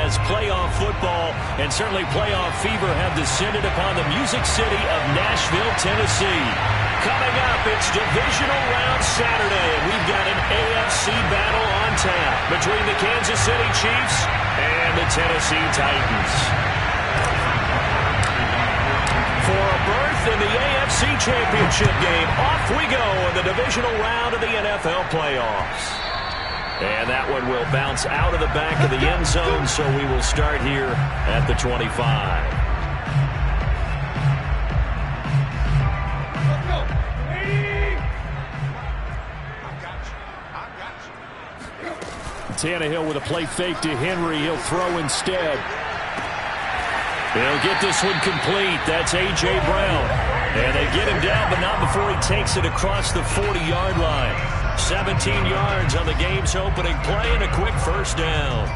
as playoff football and certainly playoff fever have descended upon the Music City of Nashville, Tennessee. Coming up, it's Divisional Round Saturday, and we've got an AFC battle on tap between the Kansas City Chiefs and the Tennessee Titans. For a berth in the AFC Championship game, off we go in the divisional round of the NFL playoffs. And that one will bounce out of the back of the end zone, so we will start here at the 25. Tannehill with a play fake to Henry. He'll throw instead. He'll get this one complete. That's A.J. Brown. And they get him down, but not before he takes it across the 40-yard line. 17 yards on the game's opening play and a quick first down.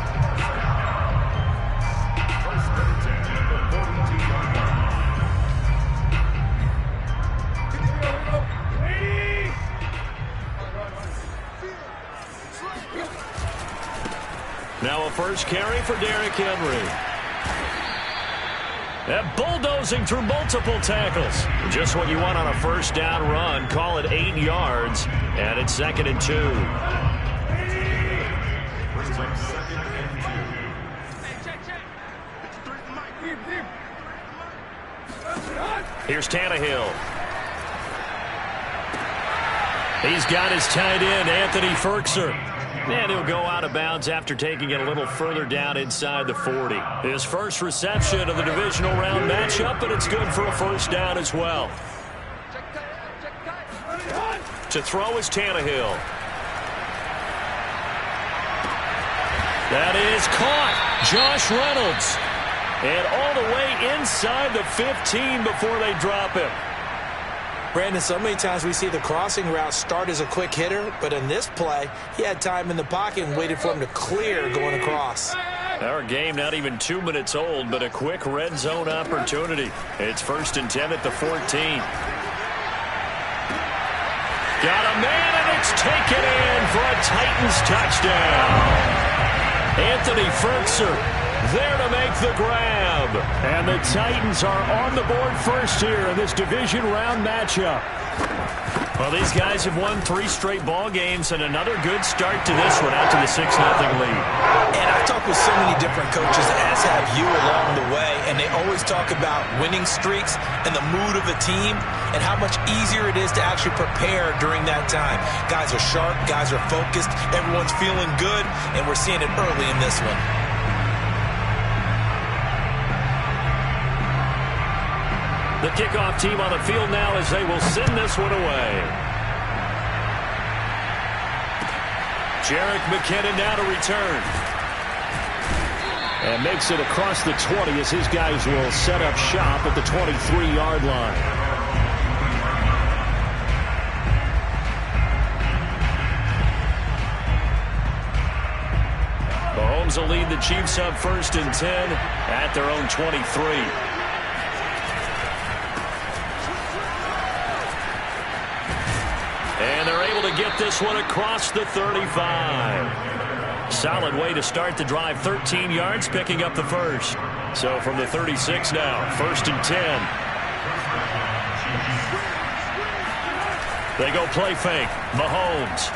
Now a first carry for Derrick Henry. And bulldozing through multiple tackles. Just what you want on a first down run. Call it 8 yards. And it's 2nd and 2. Here's Tannehill. He's got his tight end, Anthony Firkser. And he'll go out of bounds after taking it a little further down inside the 40. His first reception of the divisional round matchup, but it's good for a first down as well. To throw is Tannehill. That is caught. Josh Reynolds. And all the way inside the 15 before they drop him. Brandon, so many times we see the crossing route start as a quick hitter, but in this play, he had time in the pocket and waited for him to clear going across. Our game not even 2 minutes old, but a quick red zone opportunity. It's 1st and 10 at the 14. Got a man, and it's taken in for a Titans touchdown. Anthony Firkser there to make the grab. And the Titans are on the board first here in this division round matchup. Well, these guys have won 3 straight ball games and another good start to this one out to the 6-0 lead. And I've talked with so many different coaches, as have you along the way, and they always talk about winning streaks and the mood of a team and how much easier it is to actually prepare during that time. Guys are sharp, guys are focused, everyone's feeling good, and we're seeing it early in this one. The kickoff team on the field now as they will send this one away. Jerick McKinnon now to return. And makes it across the 20 as his guys will set up shop at the 23-yard line. Mahomes will lead the Chiefs up 1st and 10 at their own 23. And they're able to get this one across the 35. Solid way to start the drive. 13 yards, picking up the first. So from the 36 now, 1st and 10. They go play fake. Mahomes.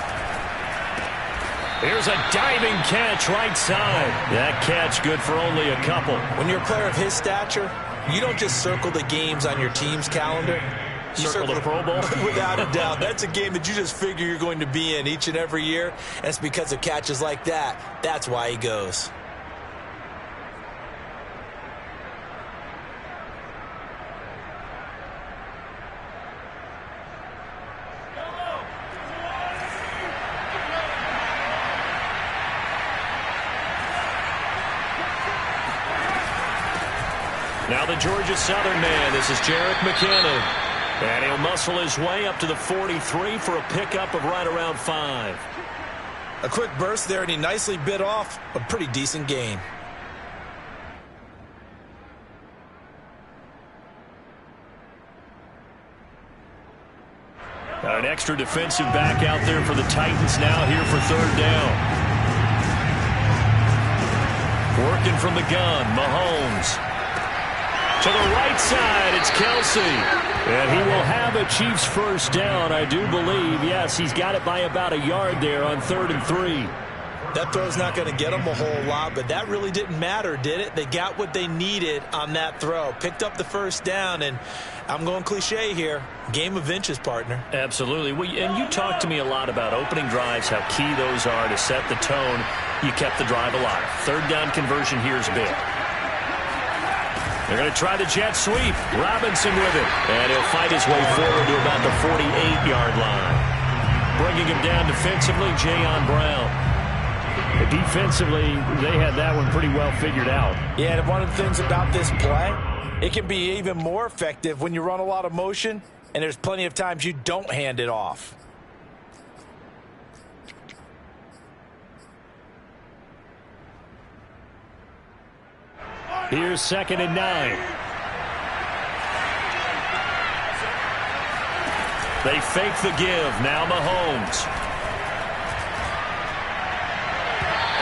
Here's a diving catch right side. That catch good for only a couple. When you're a player of his stature, you don't just circle the games on your team's calendar. You circle the Pro Bowl? Without a doubt. That's a game that you just figure you're going to be in each and every year. And it's because of catches like that. That's why he goes. Now the Georgia Southern man. This is Jerick McKinnon. And he'll muscle his way up to the 43 for a pickup of right around 5. A quick burst there, and he nicely bit off a pretty decent gain. Got an extra defensive back out there for the Titans now here for 3rd down. Working from the gun, Mahomes. To the right side, it's Kelsey. And he will have a Chiefs first down, I do believe. Yes, he's got it by about a yard there on 3rd and 3. That throw's not going to get them a whole lot, but that really didn't matter, did it? They got what they needed on that throw. Picked up the first down, and I'm going cliche here. Game of inches, partner. Absolutely. And you talked to me a lot about opening drives, how key those are to set the tone. You kept the drive alive. 3rd down conversion here is big. They're going to try the jet sweep. Robinson with it. And he'll fight his way forward to about the 48-yard line. Bringing him down defensively, Jayon Brown. Defensively, they had that one pretty well figured out. Yeah, and one of the things about this play, it can be even more effective when you run a lot of motion, and there's plenty of times you don't hand it off. Here's 2nd and 9. They fake the give. Now Mahomes.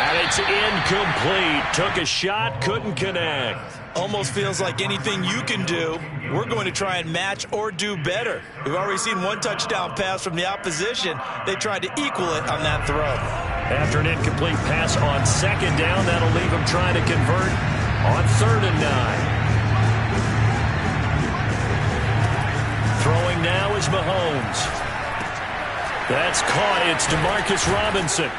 And it's incomplete. Took a shot, couldn't connect. Almost feels like anything you can do, we're going to try and match or do better. We've already seen one touchdown pass from the opposition. They tried to equal it on that throw. After an incomplete pass on 2nd down, that'll leave them trying to convert on 3rd and 9. Throwing now is Mahomes. That's caught. It's Demarcus Robinson.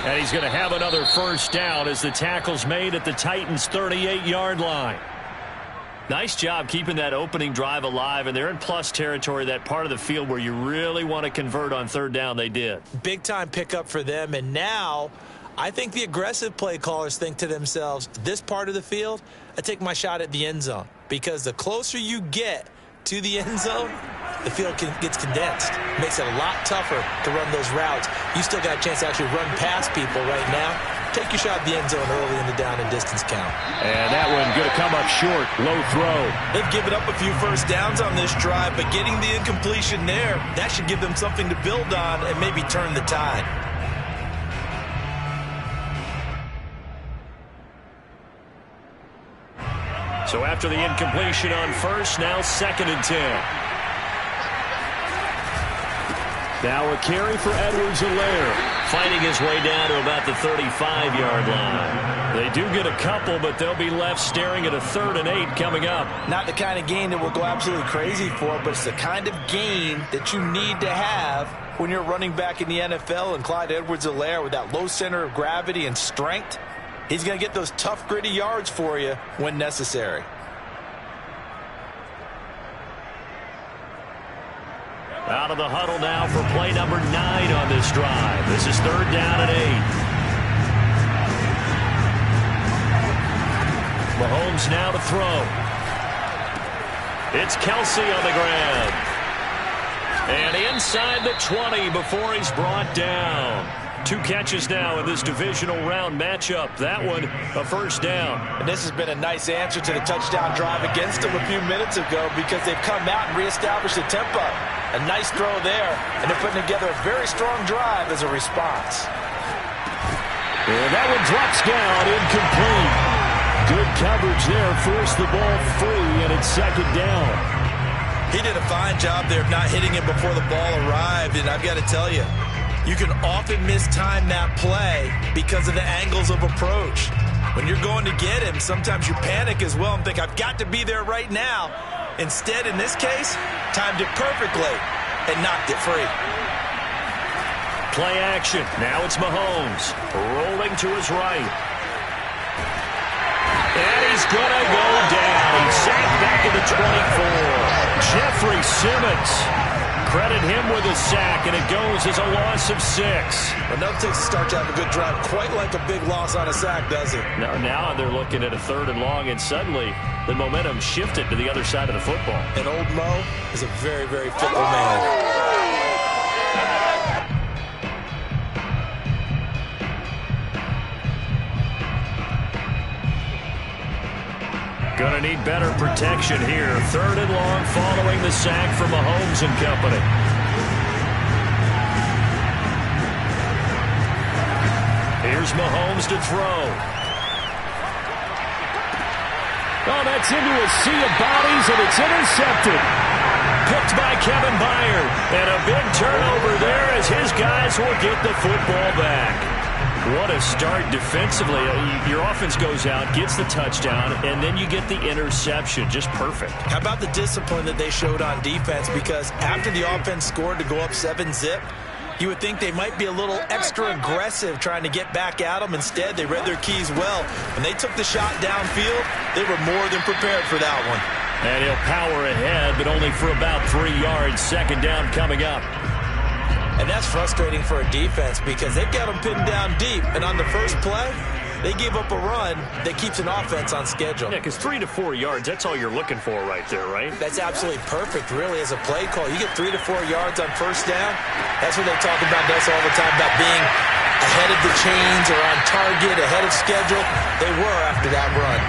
And he's going to have another first down as the tackle's made at the Titans' 38-yard line. Nice job keeping that opening drive alive, and they're in plus territory, that part of the field where you really want to convert on 3rd down. They did. Big-time pickup for them, and now I think the aggressive play callers think to themselves, this part of the field, I take my shot at the end zone, because the closer you get to the end zone, the field gets condensed. Makes it a lot tougher to run those routes. You still got a chance to actually run past people right now. Take your shot at the end zone early in the down and distance count. And that one going to come up short. Low throw. They've given up a few first downs on this drive, but getting the incompletion there, that should give them something to build on and maybe turn the tide. So after the incompletion on 1st, now 2nd and 10. Now a carry for Edwards-Helaire, fighting his way down to about the 35-yard line. They do get a couple, but they'll be left staring at a 3rd and 8 coming up. Not the kind of game that we'll go absolutely crazy for, but it's the kind of game that you need to have when you're running back in the NFL. And Clyde Edwards-Helaire, with that low center of gravity and strength, he's going to get those tough, gritty yards for you when necessary. Out of the huddle now for play number 9 on this drive. This is 3rd down and 8. Mahomes now to throw. It's Kelsey on the ground. And inside the 20 before he's brought down. 2 catches now in this divisional round matchup. That one, a first down. And this has been a nice answer to the touchdown drive against them a few minutes ago, because they've come out and reestablished the tempo. A nice throw there, and they're putting together a very strong drive as a response. And that one drops down, incomplete. Good coverage there, forced the ball free, and it's 2nd down. He did a fine job there of not hitting him before the ball arrived, and I've got to tell you, you can often mistime that play because of the angles of approach. When you're going to get him, sometimes you panic as well and think, I've got to be there right now. Instead, in this case, timed it perfectly and knocked it free. Play action. Now it's Mahomes rolling to his right. And he's going to go down. He's sacked back at the 24. Jeffrey Simmons. Credit him with a sack, and it goes as a loss of 6. Well, nothing takes a start to have a good drive quite like a big loss on a sack, does it? Now they're looking at a 3rd and long, and suddenly the momentum shifted to the other side of the football. And old Mo is a very, very fickle man. Going to need better protection here. 3rd and long following the sack from Mahomes and company. Here's Mahomes to throw. Gets into a sea of bodies, and it's intercepted. Picked by Kevin Byard. And a big turnover there as his guys will get the football back. What a start defensively. Your offense goes out, gets the touchdown, and then you get the interception. Just perfect. How about the discipline that they showed on defense? Because after the offense scored to go up 7-zip, you would think they might be a little extra aggressive trying to get back at them. Instead, they read their keys well. When they took the shot downfield, they were more than prepared for that one. And he'll power ahead, but only for about 3 yards. Second down coming up. And that's frustrating for a defense because they've got them pinned down deep. And on the first play, they give up a run that keeps an offense on schedule. Yeah, because 3 to 4 yards, that's all you're looking for right there, right? That's absolutely perfect, really, as a play call. You get 3 to 4 yards on first down. That's what they talk about us all the time, about being ahead of the chains or on target, ahead of schedule. They were after that run.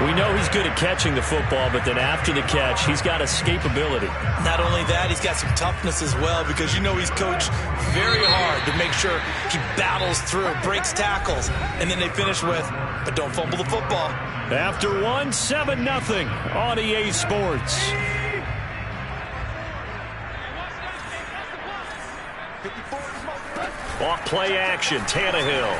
We know he's good at catching the football, but then after the catch, he's got escapability. Not only that, he's got some toughness as well because you know he's coached very hard to make sure he battles through, breaks tackles, and then they finish with, but don't fumble the football. After 1, 7-0 on EA Sports. Off play action, Tannehill.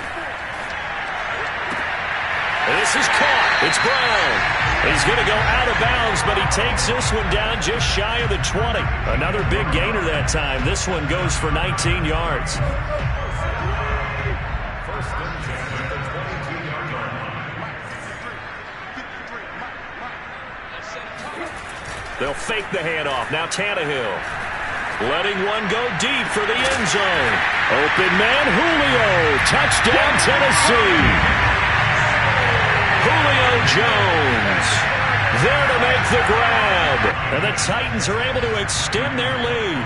This is caught. It's Brown. He's going to go out of bounds, but he takes this one down just shy of the 20. Another big gainer that time. This one goes for 19 yards. They'll fake the handoff. Now Tannehill. Letting one go deep for the end zone. Open man, Julio. Touchdown, Tennessee. Julio Jones there to make the grab. And the Titans are able to extend their lead.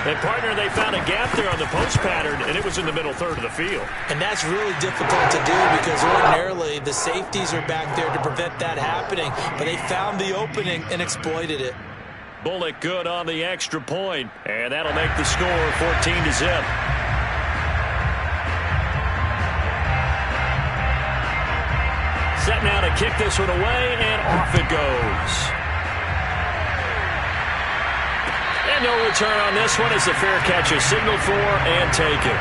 And, partner, they found a gap there on the post pattern, and it was in the middle third of the field. And that's really difficult to do because ordinarily the safeties are back there to prevent that happening. But they found the opening and exploited it. Bullock good on the extra point, and that'll make the score 14-0. Set now to kick this one away, and off it goes. And no return on this one as the fair catch is signaled for and taken.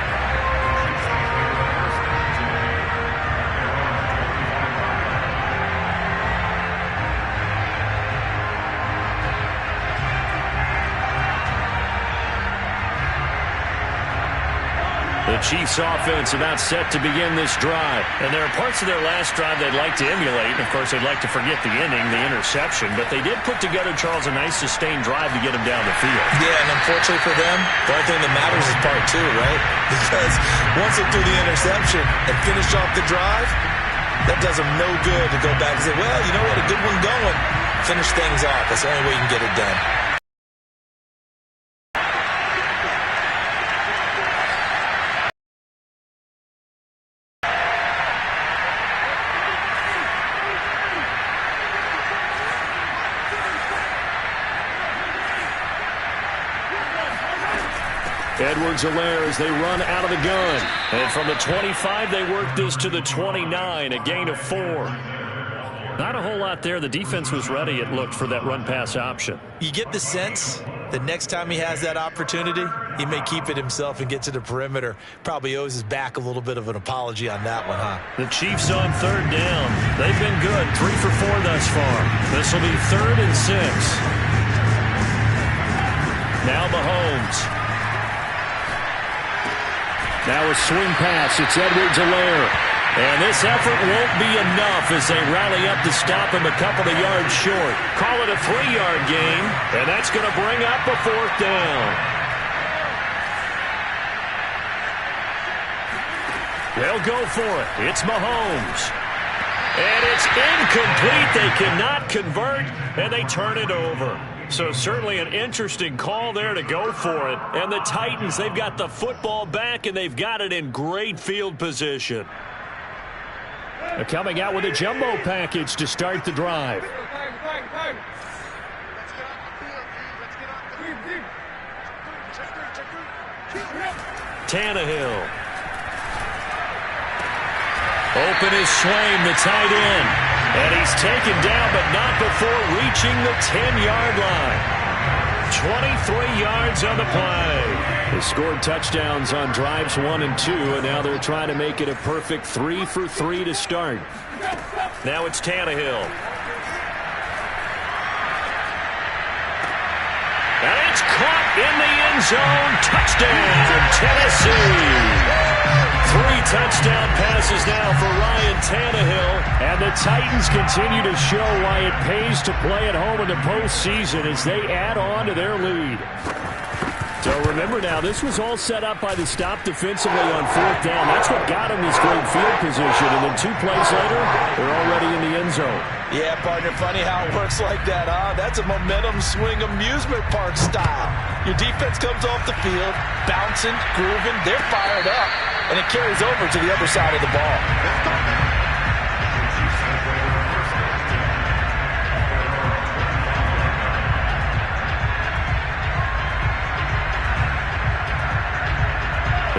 The Chiefs offense about set to begin this drive. And there are parts of their last drive they'd like to emulate. And, of course, they'd like to forget the ending, the interception. But they did put together, Charles, a nice sustained drive to get them down the field. Yeah, and unfortunately for them, the only thing that matters is part 2, right? Because once they threw the interception and finished off the drive, that does them no good to go back and say, well, you know what, a good one going. Finish things off. That's the only way you can get it done. Edwards-Helaire as they run out of the gun. And from the 25, they work this to the 29, a gain of 4. Not a whole lot there. The defense was ready, it looked, for that run-pass option. You get the sense that next time he has that opportunity, he may keep it himself and get to the perimeter. Probably owes his back a little bit of an apology on that one, huh? The Chiefs on third down. They've been good, 3 for 4 thus far. This will be 3rd and 6. Now Mahomes. Now a swing pass. It's Edwards-Helaire. And this effort won't be enough as they rally up to stop him a couple of yards short. Call it a 3-yard gain, and that's going to bring up a 4th down. They'll go for it. It's Mahomes. And it's incomplete. They cannot convert, and they turn it over. So certainly an interesting call there to go for it. And the Titans, they've got the football back, and they've got it in great field position. They're coming out with a jumbo package to start the drive. Tannehill. Open is Swain, the tight end. And he's taken down, but not before reaching the 10-yard line. 23 yards on the play. They scored touchdowns on drives 1 and 2, and now they're trying to make it a perfect 3 for 3 to start. Now it's Tannehill. And it's caught in the end zone. Touchdown, Tennessee. 3 touchdown passes now for Ryan Tannehill. And the Titans continue to show why it pays to play at home in the postseason as they add on to their lead. So remember now, this was all set up by the stop defensively on 4th down. That's what got them this great field position. And then 2 plays later, they're already in the end zone. Yeah, partner, funny how it works like that, huh? That's a momentum swing amusement park style. Your defense comes off the field, bouncing, grooving, they're fired up, and it carries over to the other side of the ball.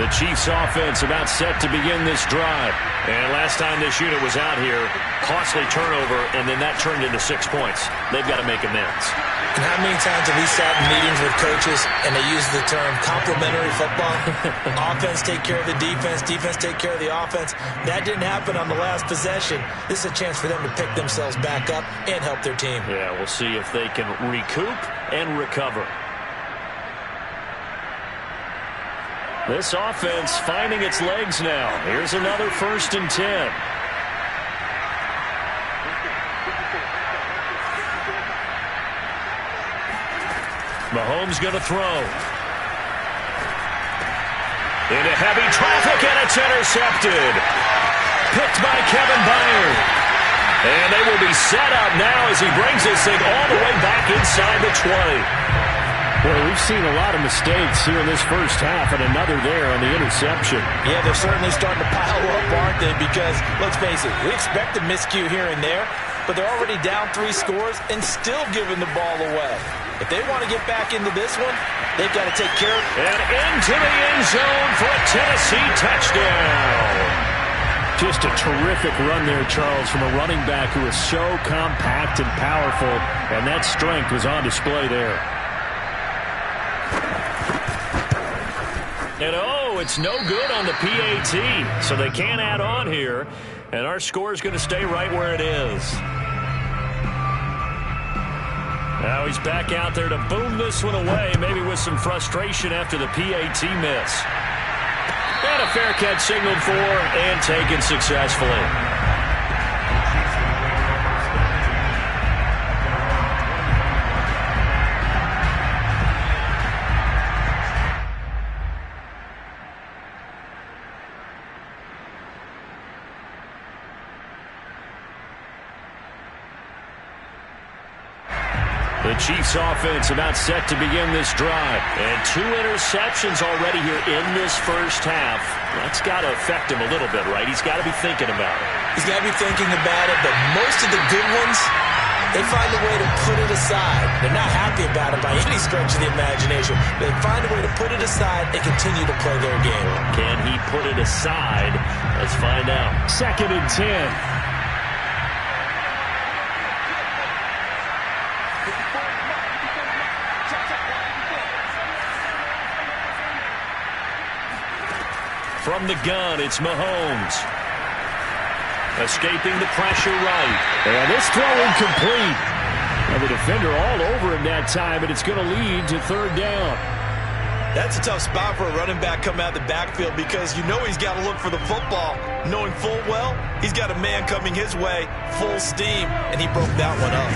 The Chiefs offense about set to begin this drive. And last time this unit was out here, costly turnover, and then that turned into 6 points. They've got to make amends. And how many times have we sat in meetings with coaches and they use the term complementary football? Offense take care of the defense, defense take care of the offense. That didn't happen on the last possession. This is a chance for them to pick themselves back up and help their team. Yeah, we'll see if they can recoup and recover. This offense finding its legs now. Here's another 1st and 10. Mahomes going to throw. Into heavy traffic, and it's intercepted. Picked by Kevin Byard. And they will be set up now as he brings this thing all the way back inside the 20. Well, we've seen a lot of mistakes here in this first half, and another there on the interception. Yeah, they're certainly starting to pile up, aren't they? Because, let's face it, we expect a miscue here and there, but they're already down 3 scores and still giving the ball away. If they want to get back into this one, they've got to take care of it. And into the end zone for a Tennessee touchdown. Just a terrific run there, Charles, from a running back who is so compact and powerful, and that strength was on display there. And it's no good on the PAT, so they can't add on here, and our score is going to stay right where it is. Now he's back out there to boom this one away, maybe with some frustration after the PAT miss. And a fair catch signaled for and taken successfully. The Chiefs offense about set to begin this drive. And 2 interceptions already here in this first half. That's got to affect him a little bit, right? He's got to be thinking about it. He's got to be thinking about it, but most of the good ones, they find a way to put it aside. They're not happy about it by any stretch of the imagination. They find a way to put it aside and continue to play their game. Can he put it aside? Let's find out. 2nd and 10. From the gun, it's Mahomes. Escaping the pressure right. And this throw incomplete. And the defender all over him that time, and it's going to lead to 3rd down. That's a tough spot for a running back coming out of the backfield because you know he's got to look for the football, knowing full well he's got a man coming his way, full steam, and he broke that one up.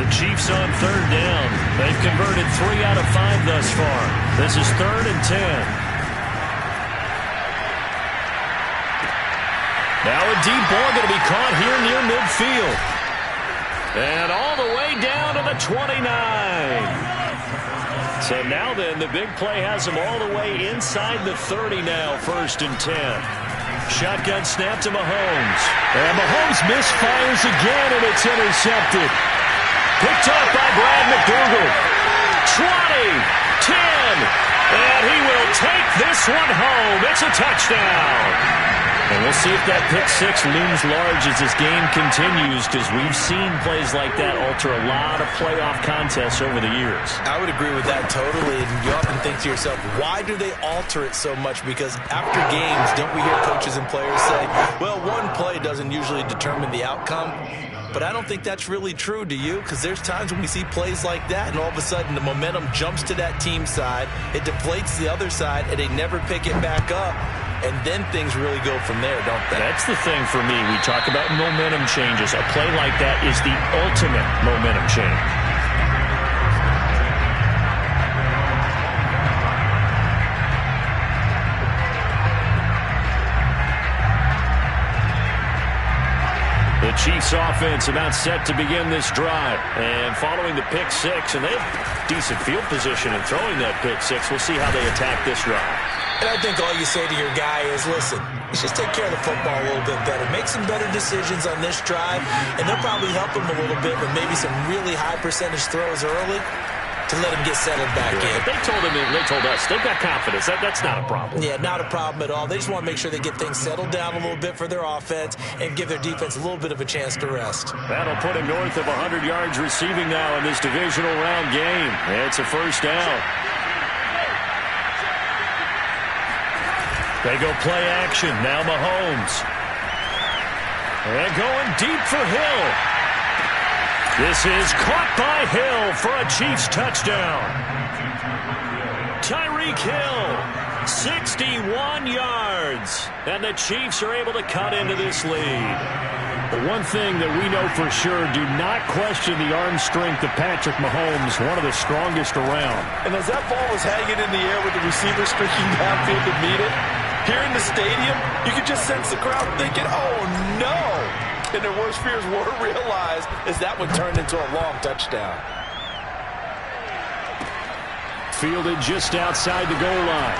The Chiefs on 3rd down. They've converted 3 out of 5 thus far. This is 3rd and 10. Now a deep ball going to be caught here near midfield. And all the way down to the 29. So now then, the big play has him all the way inside the 30 now, 1st and 10. Shotgun snap to Mahomes. And Mahomes misfires again, and it's intercepted. Picked up by Brad McDougal. 20, 10, and he will take this one home. It's a touchdown. And we'll see if that pick six looms large as this game continues, because we've seen plays like that alter a lot of playoff contests over the years. I would agree with that totally. And you often think to yourself, why do they alter it so much? Because after games, don't we hear coaches and players say, well, one play doesn't usually determine the outcome? But I don't think that's really true, do you? Because there's times when we see plays like that, and all of a sudden the momentum jumps to that team side, it deflates the other side, and they never pick it back up. And then things really go from there, don't they? That's the thing for me. We talk about momentum changes. A play like that is the ultimate momentum change. The Chiefs offense about set to begin this drive. And following the pick six, and they have decent field position in throwing that pick six. We'll see how they attack this drive. And I think all you say to your guy is, listen, let's just take care of the football a little bit better. Make some better decisions on this drive, and they'll probably help him a little bit with maybe some really high percentage throws early to let him get settled back in. They told us, they've got confidence. That's not a problem. Yeah, not a problem at all. They just want to make sure they get things settled down a little bit for their offense and give their defense a little bit of a chance to rest. That'll put him north of 100 yards receiving now in this divisional round game. It's a first down. They go play action. Now Mahomes. And going deep for Hill. This is caught by Hill for a Chiefs touchdown. Tyreek Hill, 61 yards. And the Chiefs are able to cut into this lead. The one thing that we know for sure, do not question the arm strength of Patrick Mahomes, one of the strongest around. And as that ball was hanging in the air with the receiver streaking downfield to meet it, here in the stadium, you could just sense the crowd thinking, oh, no. And their worst fears were realized as that one turned into a long touchdown. Fielded just outside the goal line.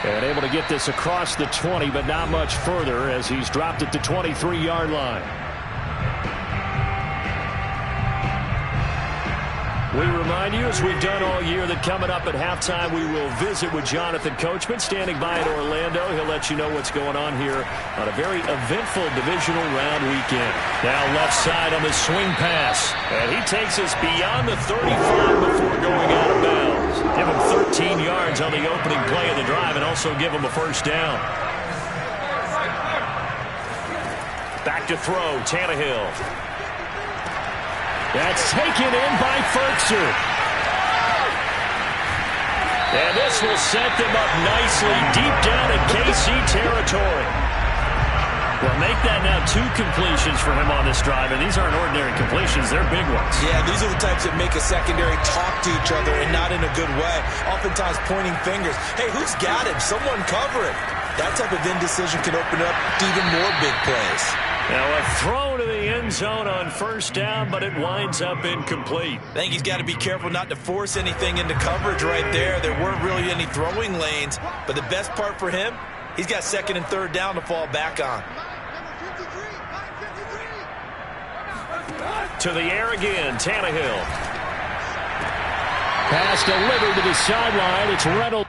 And able to get this across the 20, but not much further as he's dropped it to 23-yard line. We remind you, as we've done all year, that coming up at halftime, we will visit with Jonathan Coachman, standing by at Orlando. He'll let you know what's going on here on a very eventful divisional round weekend. Now left side on the swing pass. And he takes us beyond the 35 before going out of bounds. Give him 13 yards on the opening play of the drive and also give him a first down. Back to throw, Tannehill. That's taken in by Fertzer. And this will set them up nicely deep down in KC territory. Well, make that now 2 completions for him on this drive, and these aren't ordinary completions. They're big ones. Yeah, these are the types that make a secondary talk to each other and not in a good way. Oftentimes pointing fingers. Hey, who's got him? Someone cover it. That type of indecision can open up even more big plays. Now a throw to the end zone on first down, but it winds up incomplete. I think he's got to be careful not to force anything into coverage right there. There weren't really any throwing lanes, but the best part for him, he's got second and third down to fall back on. To the air again, Tannehill. Pass delivered to the sideline. It's Reynolds.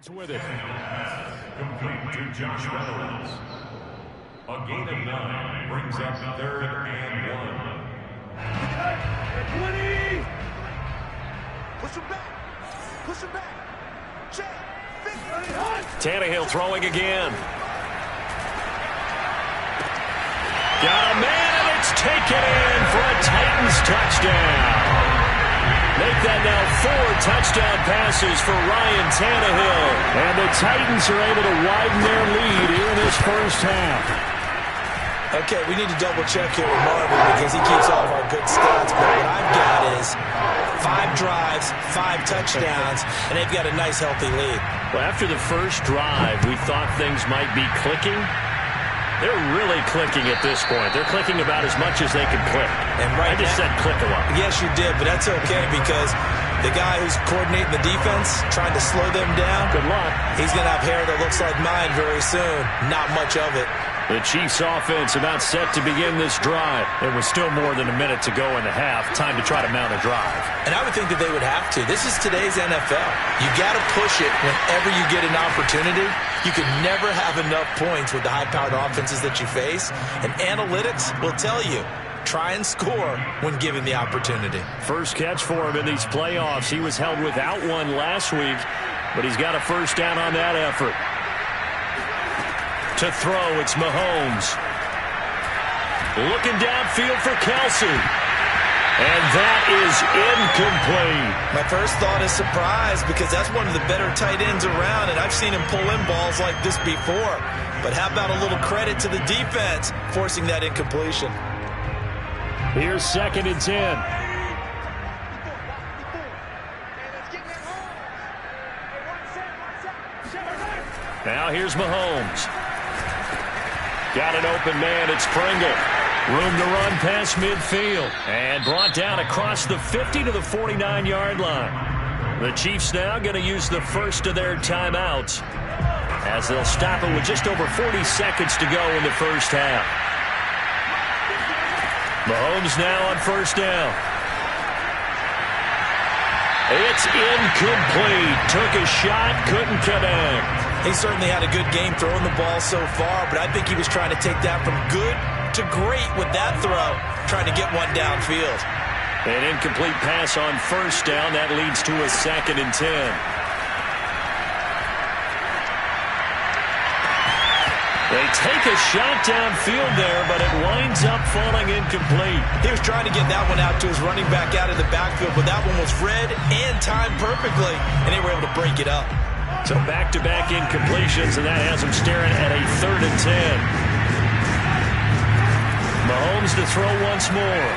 With it. Complete to Josh Reynolds. A gain of 9 brings up 3rd and 1. 20. Push him back. Push him back. Check. Tannehill throwing again. Got a man, and it's taken in for a Titans touchdown. Make that now 4 touchdown passes for Ryan Tannehill. And the Titans are able to widen their lead here in this first half. Okay, we need to double-check here with Marvin because he keeps all of our good stats. But what I've got is 5 drives, 5 touchdowns, and they've got a nice, healthy lead. Well, after the first drive, we thought things might be clicking. They're really clicking at this point. They're clicking about as much as they can click. And right I just said click a lot. Yes, you did, but that's okay because the guy who's coordinating the defense, trying to slow them down, good luck. He's going to have hair that looks like mine very soon. Not much of it. The Chiefs offense about set to begin this drive. There was still more than a minute to go in the half. Time to try to mount a drive. And I would think that they would have to. This is today's NFL. You got to push it whenever you get an opportunity. You can never have enough points with the high-powered offenses that you face. And analytics will tell you, try and score when given the opportunity. First catch for him in these playoffs. He was held without one last week, but he's got a first down on that effort. To throw, it's Mahomes. Looking downfield for Kelsey. And that is incomplete. My first thought is surprise because that's one of the better tight ends around, and I've seen him pull in balls like this before. But how about a little credit to the defense forcing that incompletion? Here's 2nd and 10. Now here's Mahomes. Got an open man. It's Pringle. Room to run past midfield. And brought down across the 50 to the 49-yard line. The Chiefs now going to use the first of their timeouts as they'll stop it with just over 40 seconds to go in the first half. Mahomes now on first down. It's incomplete. Took a shot, couldn't connect. He certainly had a good game throwing the ball so far, but I think he was trying to take that from good to great with that throw, trying to get one downfield. An incomplete pass on first down. That leads to a 2nd and 10. They take a shot downfield there, but it winds up falling incomplete. He was trying to get that one out to his running back out of the backfield, but that one was read and timed perfectly, and they were able to break it up. So back-to-back incompletions, and that has him staring at a 3rd and 10. Mahomes to throw once more.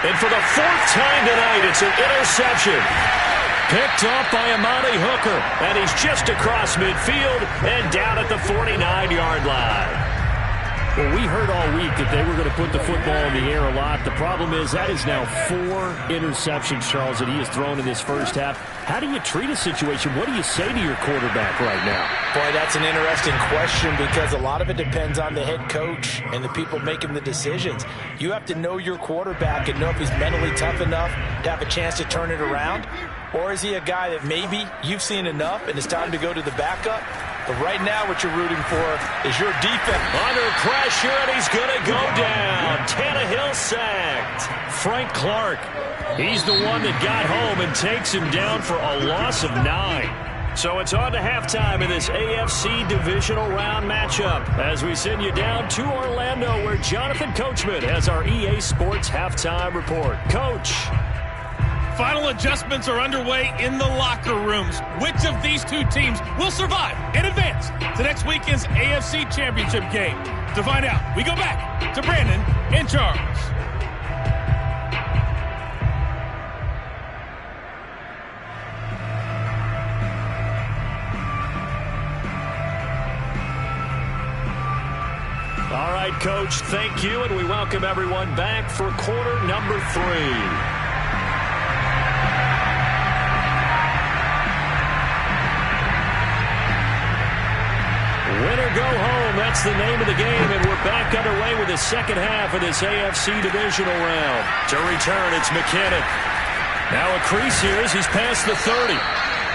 And for the 4th time tonight, it's an interception. Picked off by Amani Hooker, and he's just across midfield and down at the 49-yard line. Well, we heard all week that they were going to put the football in the air a lot. The problem is that is now 4 interceptions, Charles, that he has thrown in this first half. How do you treat a situation? What do you say to your quarterback right now? Boy, that's an interesting question because a lot of it depends on the head coach and the people making the decisions. You have to know your quarterback and know if he's mentally tough enough to have a chance to turn it around. Or is he a guy that maybe you've seen enough and it's time to go to the backup? But right now what you're rooting for is your defense. Under pressure, and he's going to go down. Tannehill sacked. Frank Clark, he's the one that got home and takes him down for a loss of 9. So it's on to halftime in this AFC divisional round matchup as we send you down to Orlando where Jonathan Coachman has our EA Sports halftime report. Coach. Final adjustments are underway in the locker rooms. Which of these two teams will survive and advance to next weekend's AFC Championship game? To find out, we go back to Brandon and Charles. All right, Coach, thank you, and we welcome everyone back for quarter number 3. Win or go home, that's the name of the game, and we're back underway with the second half of this AFC divisional round. To return, it's McKinnon. Now a crease here as he's past the 30.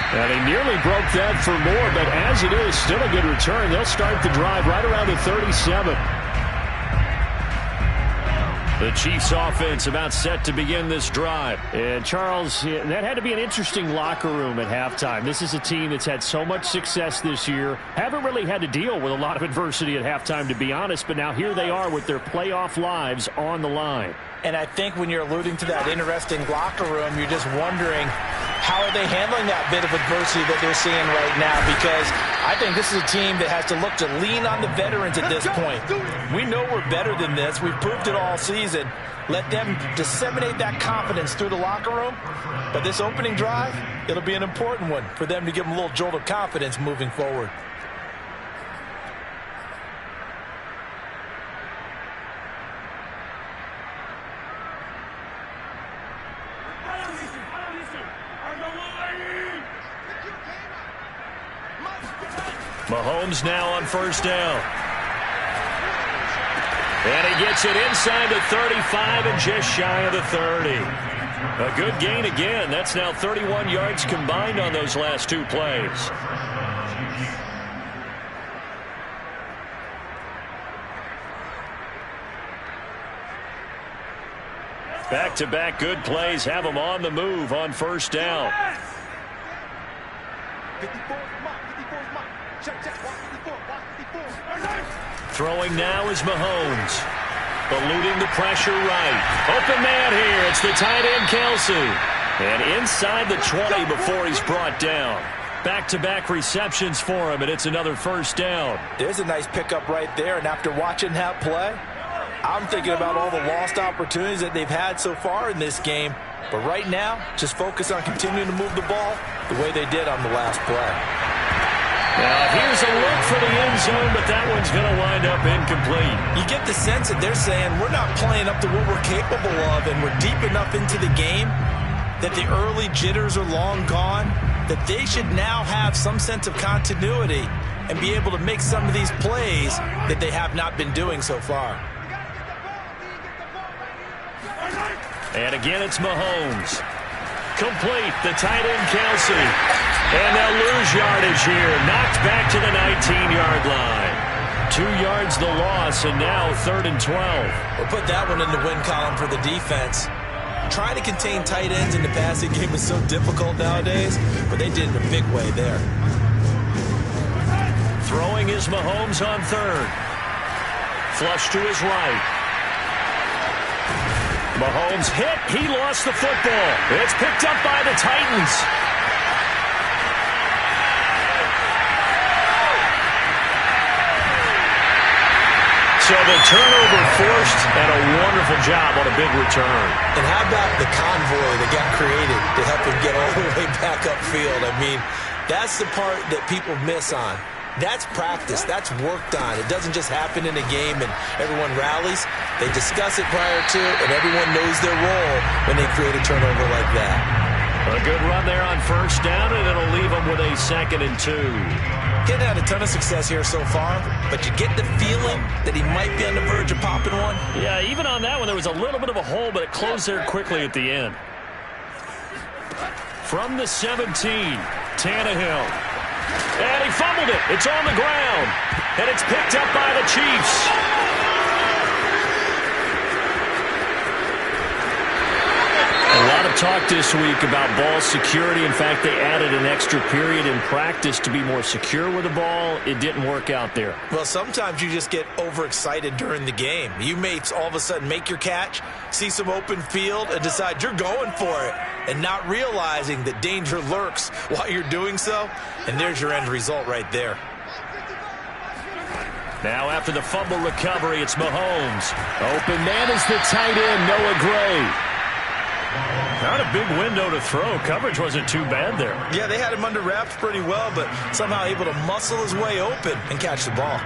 And he nearly broke that for more, but as it is, still a good return. They'll start the drive right around the 37. The Chiefs offense about set to begin this drive. And Charles, that had to be an interesting locker room at halftime. This is a team that's had so much success this year. Haven't really had to deal with a lot of adversity at halftime, to be honest. But now here they are with their playoff lives on the line. And I think when you're alluding to that interesting locker room, you're just wondering how are they handling that bit of adversity that they're seeing right now, because I think this is a team that has to look to lean on the veterans at this point. We know we're better than this. We've proved it all season. Let them disseminate that confidence through the locker room. But this opening drive, it'll be an important one for them to give them a little jolt of confidence moving forward. Mahomes now on first down. And he gets it inside the 35 and just shy of the 30. A good gain again. That's now 31 yards combined on those last two plays. Back-to-back good plays have them on the move on first down. Throwing now is Mahomes. Eluding the pressure right. Open man here. It's the tight end, Kelsey. And inside the 20 before he's brought down. Back-to-back receptions for him, and it's another first down. There's a nice pickup right there, and after watching that play, I'm thinking about all the lost opportunities that they've had so far in this game. But right now, just focus on continuing to move the ball the way they did on the last play. Now here's a look for the end zone, but that one's going to wind up incomplete. You get the sense that they're saying we're not playing up to what we're capable of, and we're deep enough into the game that the early jitters are long gone, that they should now have some sense of continuity and be able to make some of these plays that they have not been doing so far. And again, it's Mahomes. Complete, the tight end, Kelsey. And they'll lose yardage here. Knocked back to the 19-yard line. 2 yards the loss, and now 3rd and 12. We'll put that one in the win column for the defense. Trying to contain tight ends in the passing game is so difficult nowadays, but they did it in a big way there. Throwing is Mahomes on 3rd. Flush to his right. Mahomes hit. He lost the football. It's picked up by the Titans. So the turnover forced, and a wonderful job on a big return. And how about the convoy that got created to help him get all the way back upfield? I mean, that's the part that people miss on. That's practice. That's worked on. It doesn't just happen in a game and everyone rallies. They discuss it prior to, and everyone knows their role when they create a turnover like that. A good run there on first down, and it'll leave them with a 2nd and 2. Kid had a ton of success here so far, but you get the feeling that he might be on the verge of popping one. Yeah, even on that one, there was a little bit of a hole, but it closed there quickly at the end. From the 17, Tannehill. And he fumbled it. It's on the ground. And it's picked up by the Chiefs. A lot of talk this week about ball security. In fact, they added an extra period in practice to be more secure with the ball. It didn't work out there. Well, sometimes you just get overexcited during the game. You may all of a sudden make your catch, see some open field, and decide you're going for it, and not realizing that danger lurks while you're doing so. And there's your end result right there. Now after the fumble recovery, it's Mahomes. Open man is the tight end, Noah Gray. Not a big window to throw. Coverage wasn't too bad there. Yeah, they had him under wraps pretty well, but somehow able to muscle his way open and catch the ball.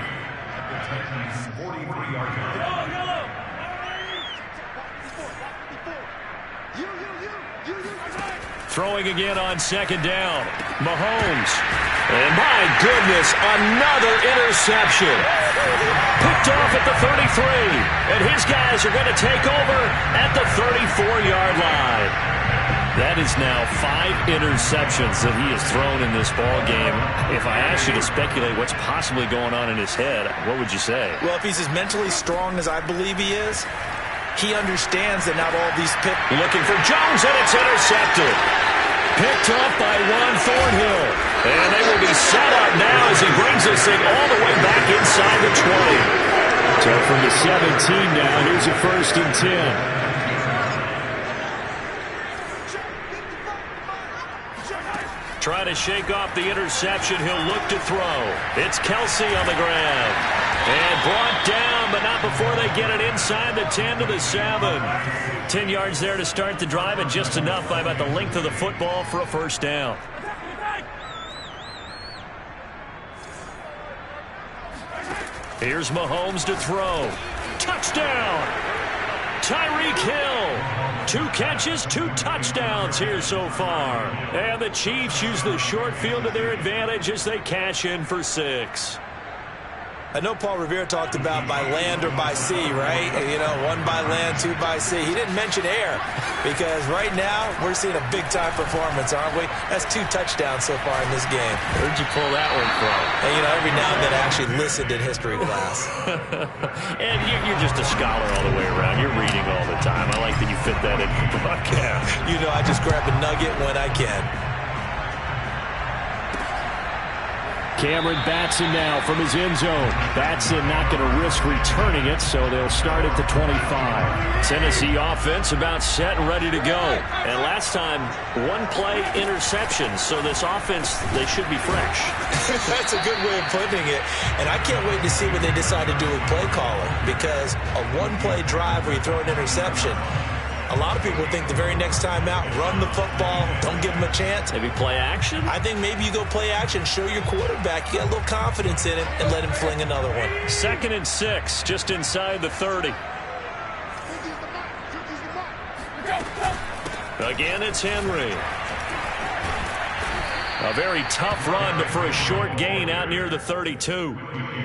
Throwing again on 2nd down. Mahomes. And my goodness, another interception. Picked off at the 33. And his guys are going to take over at the 34-yard line. That is now 5 interceptions that he has thrown in this ball game. If I asked you to speculate what's possibly going on in his head, what would you say? Well, if he's as mentally strong as I believe he is, he understands that not all these picks. Looking for Jones, and it's intercepted. Picked up by Juan Thornhill. And they will be set up now as he brings this thing all the way back inside the 20. So from the 17 now, here's a 1st and 10. Trying to shake off the interception. He'll look to throw. It's Kelsey on the ground. And brought down, but not before they get it inside the 10 to the 7. 10 yards there to start the drive, and just enough by about the length of the football for a 1st down. Here's Mahomes to throw. Touchdown! Tyreek Hill. 2 catches, 2 touchdowns here so far. And the Chiefs use the short field to their advantage as they cash in for 6. I know Paul Revere talked about by land or by sea, right? You know, 1 by land, 2 by sea. He didn't mention air because right now we're seeing a big-time performance, aren't we? That's 2 touchdowns so far in this game. Where'd you pull that one from? And, you know, every now and then I actually listened in history class. And you're just a scholar all the way around. You're reading all the time. I like that you fit that in the broadcast. You know, I just grab a nugget when I can. Cameron Batson now from his end zone. Batson not going to risk returning it, so they'll start at the 25. Tennessee offense about set and ready to go. And last time, 1-play interception, so this offense, they should be fresh. That's a good way of putting it. And I can't wait to see what they decide to do with play calling, because a 1-play drive where you throw an interception, a lot of people think the very next time out, run the football, don't give them a chance. Maybe play action? I think maybe you go play action, show your quarterback, you got a little confidence in it, and let him fling another one. 2nd and 6, just inside the 30. Again, it's Henry. A very tough run, but for a short gain out near the 32.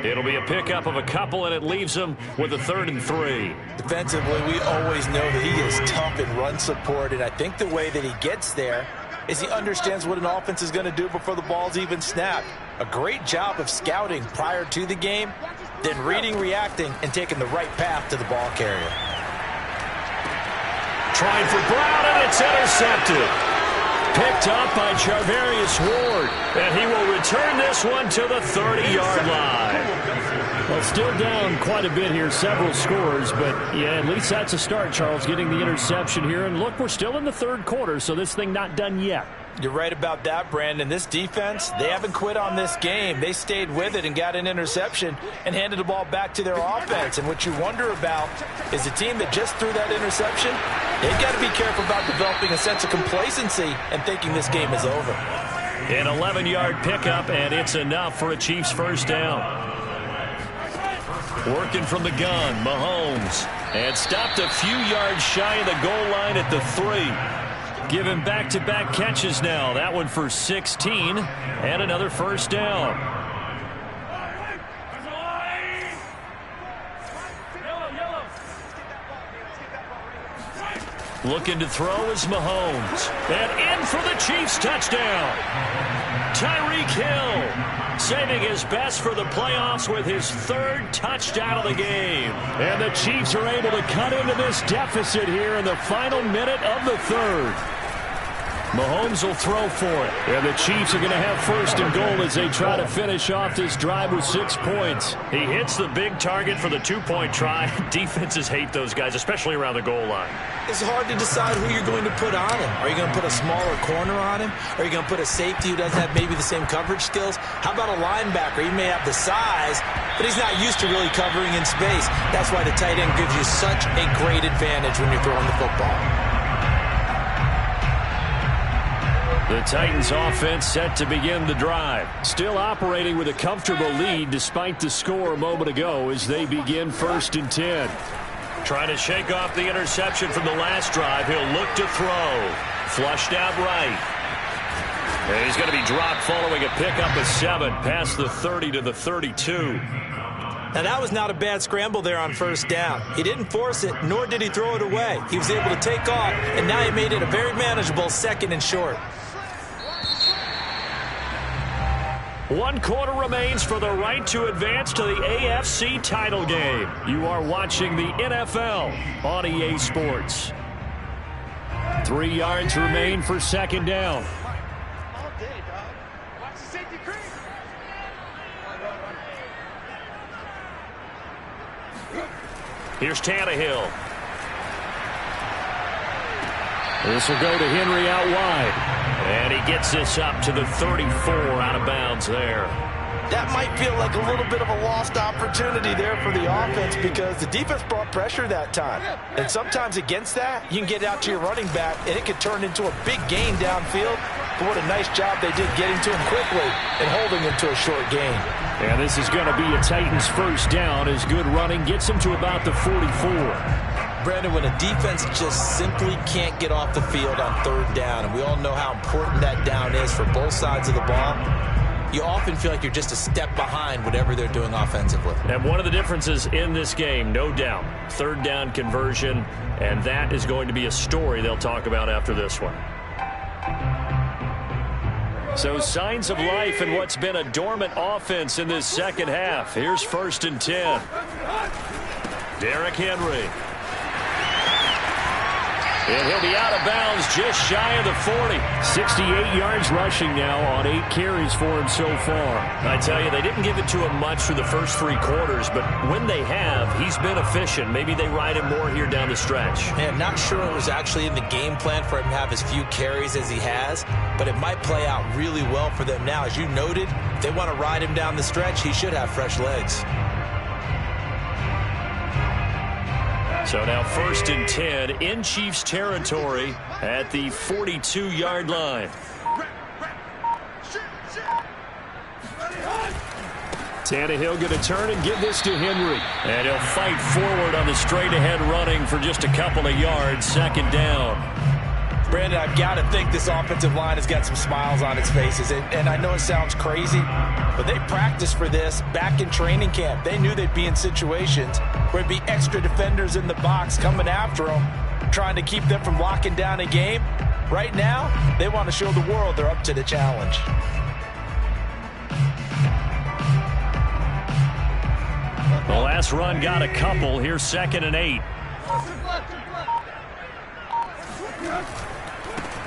It'll be a pickup of a couple, and it leaves them with a 3rd and 3. Defensively, we always know that he is tough in run support, and I think the way that he gets there is he understands what an offense is going to do before the ball's even snapped. A great job of scouting prior to the game, then reading, reacting, and taking the right path to the ball carrier. Trying for Brown, and it's intercepted. Picked up by Charvarius Ward, and he will return this one to the 30-yard line. Well, still down quite a bit here, several scores, but yeah, at least that's a start, Charles, getting the interception here. And look, we're still in the 3rd quarter, so this thing not done yet. You're right about that, Brandon. This defense, they haven't quit on this game. They stayed with it and got an interception and handed the ball back to their offense. And what you wonder about is a team that just threw that interception, they've got to be careful about developing a sense of complacency and thinking this game is over. An 11-yard pickup, and it's enough for a Chiefs 1st down. Working from the gun, Mahomes. And stopped a few yards shy of the goal line at the 3. Given back-to-back catches now. That one for 16, and another 1st down. Looking to throw is Mahomes. And in for the Chiefs touchdown. Tyreek Hill saving his best for the playoffs with his 3rd touchdown of the game. And the Chiefs are able to cut into this deficit here in the final minute of the 3rd. Mahomes will throw for it. And the Chiefs are going to have 1st and goal as they try to finish off this drive with 6 points. He hits the big target for the 2-point try. Defenses hate those guys, especially around the goal line. It's hard to decide who you're going to put on him. Are you going to put a smaller corner on him? Are you going to put a safety who doesn't have maybe the same coverage skills? How about a linebacker? He may have the size, but he's not used to really covering in space. That's why the tight end gives you such a great advantage when you're throwing the football. The Titans offense set to begin the drive. Still operating with a comfortable lead despite the score a moment ago as they begin 1st and 10. Trying to shake off the interception from the last drive. He'll look to throw. Flushed out right. And he's going to be dropped following a pickup of 7 past the 30 to the 32. Now, that was not a bad scramble there on 1st down. He didn't force it, nor did he throw it away. He was able to take off, and now he made it a very manageable 2nd and short. 1 quarter remains for the right to advance to the AFC title game. You are watching the NFL on EA Sports. 3 yards remain for second down. All day, dog. Watch the safety creep. Here's Tannehill. This will go to Henry out wide. And he gets this up to the 34 out of bounds there. That might feel like a little bit of a lost opportunity there for the offense because the defense brought pressure that time. And sometimes against that, you can get out to your running back, and it could turn into a big gain downfield. But what a nice job they did getting to him quickly and holding him to a short gain. And this is going to be a Titans first down as good running gets him to about the 44. Brandon, when a defense just simply can't get off the field on third down, and we all know how important that down is for both sides of the ball, you often feel like you're just a step behind whatever they're doing offensively. And one of the differences in this game, no doubt, third down conversion, and that is going to be a story they'll talk about after this one. So signs of life in what's been a dormant offense in this second half. Here's 1st and 10. Derrick Henry. And he'll be out of bounds just shy of the 40. 68 yards rushing now on 8 carries for him so far. I tell you, they didn't give it to him much for the first 3 quarters, but when they have, he's been efficient. Maybe they ride him more here down the stretch. Man, not sure it was actually in the game plan for him to have as few carries as he has, but it might play out really well for them now. As you noted, if they want to ride him down the stretch, he should have fresh legs. So now 1st and 10 in Chiefs territory at the 42-yard line. Tannehill going to turn and give this to Henry. And he'll fight forward on the straight-ahead running for just a couple of yards. Second down. Brandon, I've got to think this offensive line has got some smiles on its faces. And I know it sounds crazy, but they practiced for this back in training camp. They knew they'd be in situations where there'd be extra defenders in the box coming after them, trying to keep them from locking down a game. Right now, they want to show the world they're up to the challenge. The last run got a couple. Here's 2nd and 8.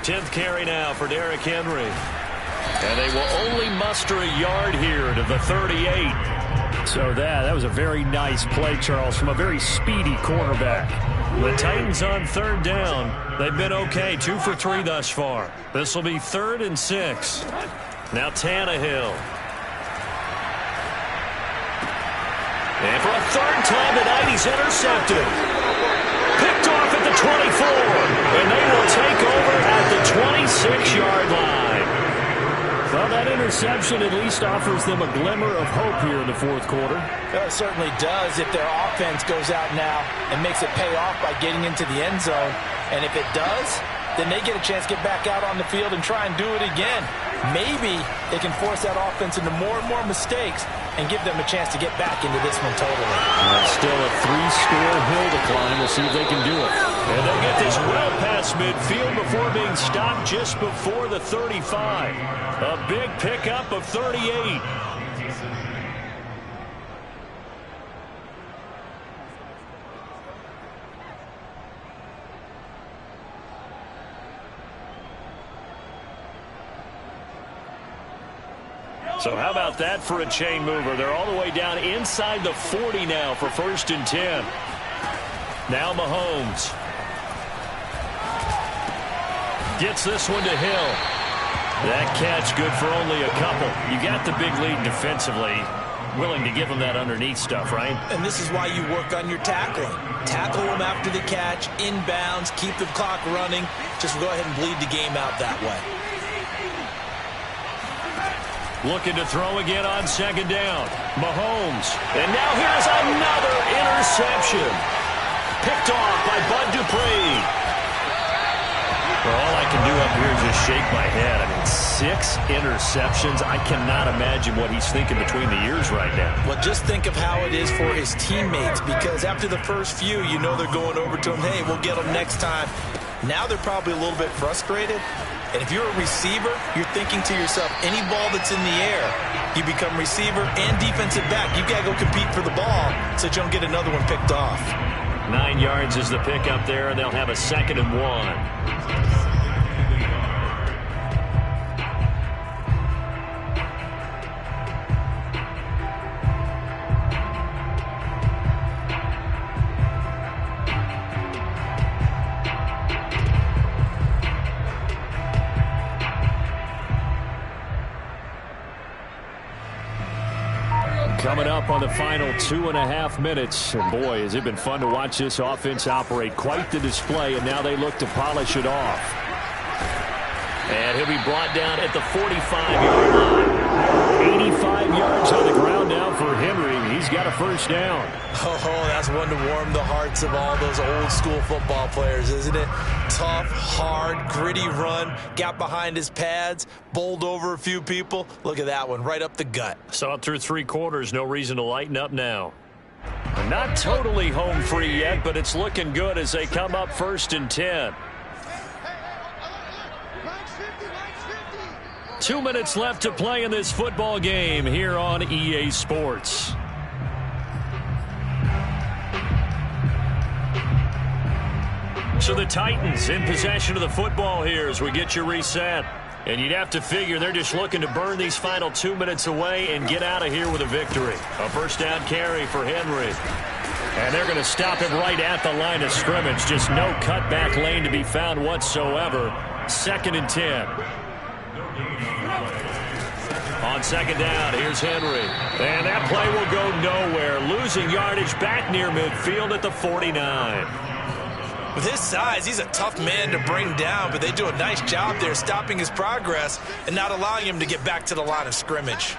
10th carry now for Derrick Henry. And they will only muster a yard here to the 38. So that was a very nice play, Charles, from a very speedy cornerback. The Titans on 3rd down. They've been okay, 2 for 3 thus far. This will be 3rd and 6. Now Tannehill. And for a 3rd time tonight, he's intercepted. Picked off at the 24. And they will take over at the 26-yard line. Well, that interception at least offers them a glimmer of hope here in the 4th quarter. Well, it certainly does if their offense goes out now and makes it pay off by getting into the end zone. And if it does, then they get a chance to get back out on the field and try and do it again. Maybe they can force that offense into more and more mistakes and give them a chance to get back into this one totally. Still a 3-score hill to climb. We'll see if they can do it. And they'll get this well past midfield before being stopped just before the 35. A big pickup of 38. So how about that for a chain mover? They're all the way down inside the 40 now for 1st and 10. Now Mahomes. Gets this one to Hill. That catch good for only a couple. You got the big lead defensively. Willing to give them that underneath stuff, right? And this is why you work on your tackling. Tackle them after the catch, inbounds, keep the clock running. Just go ahead and bleed the game out that way. Looking to throw again on 2nd down. Mahomes. And now here's another interception. Picked off by Bud Dupree. Well, all I can do up here is just shake my head. I mean, 6 interceptions. I cannot imagine what he's thinking between the ears right now. Well, just think of how it is for his teammates, because after the first few, you know they're going over to him, hey, we'll get them next time. Now they're probably a little bit frustrated. And if you're a receiver, you're thinking to yourself, any ball that's in the air, you become receiver and defensive back. You got to go compete for the ball so that you don't get another one picked off. 9 yards is the pickup there, and they'll have a 2nd and 1. Coming up on the final 2.5 minutes. And boy, has it been fun to watch this offense operate. Quite the display, and now they look to polish it off. And he'll be brought down at the 45-yard line. 85 yards on the ground now for Henry. He's got a first down. Oh, that's one to warm the hearts of all those old-school football players, isn't it? Tough, hard, gritty run. Got behind his pads, bowled over a few people. Look at that one, right up the gut. Saw it through 3 quarters. No reason to lighten up now. Not totally home free yet, but it's looking good as they come up 1st and 10. 2 minutes left to play in this football game here on EA Sports. So the Titans in possession of the football here as we get you reset. And you'd have to figure they're just looking to burn these final 2 minutes away and get out of here with a victory. A first down carry for Henry. And they're going to stop him right at the line of scrimmage. Just no cutback lane to be found whatsoever. 2nd and 10. On 2nd down, here's Henry. And that play will go nowhere. Losing yardage back near midfield at the 49. With his size, he's a tough man to bring down, but they do a nice job there stopping his progress and not allowing him to get back to the line of scrimmage.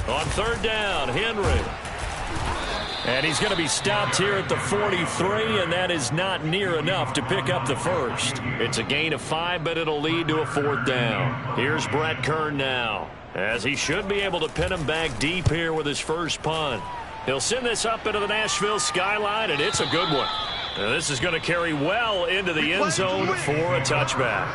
On 3rd down, Henry. And he's going to be stopped here at the 43, and that is not near enough to pick up the first. It's a gain of 5, but it'll lead to a 4th down. Here's Brett Kern now, as he should be able to pin him back deep here with his first punt. He'll send this up into the Nashville skyline, and it's a good one. And this is going to carry well into the end zone for a touchback.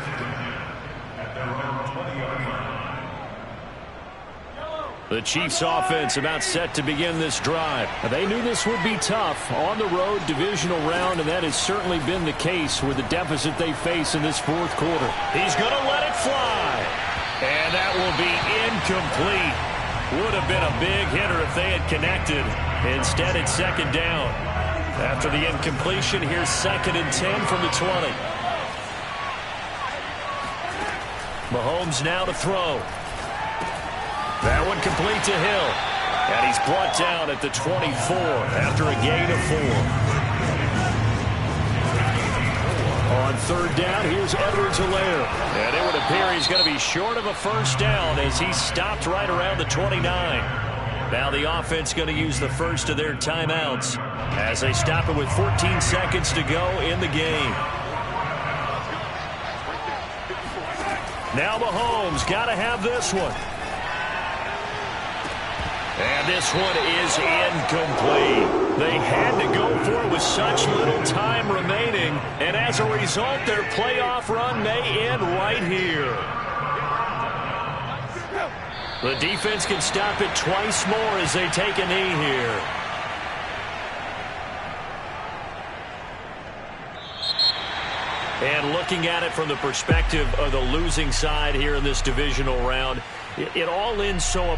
The Chiefs offense about set to begin this drive. They knew this would be tough on the road divisional round, and that has certainly been the case with the deficit they face in this 4th quarter. He's going to let it fly. And that will be incomplete. Would have been a big hitter if they had connected. Instead, it's 2nd down. After the incompletion, here's 2nd and 10 from the 20. Mahomes now to throw. That one complete to Hill. And he's brought down at the 24 after a gain of 4. On 3rd down, here's Edwards-Helaire. And it would appear he's going to be short of a first down as he stopped right around the 29. Now the offense going to use the first of their timeouts as they stop it with 14 seconds to go in the game. Now Mahomes got to have this one. And this one is incomplete. They had to go for it with such little time remaining. And as a result, their playoff run may end right here. The defense can stop it twice more as they take a knee here. And looking at it from the perspective of the losing side here in this divisional round, it all ends so abruptly.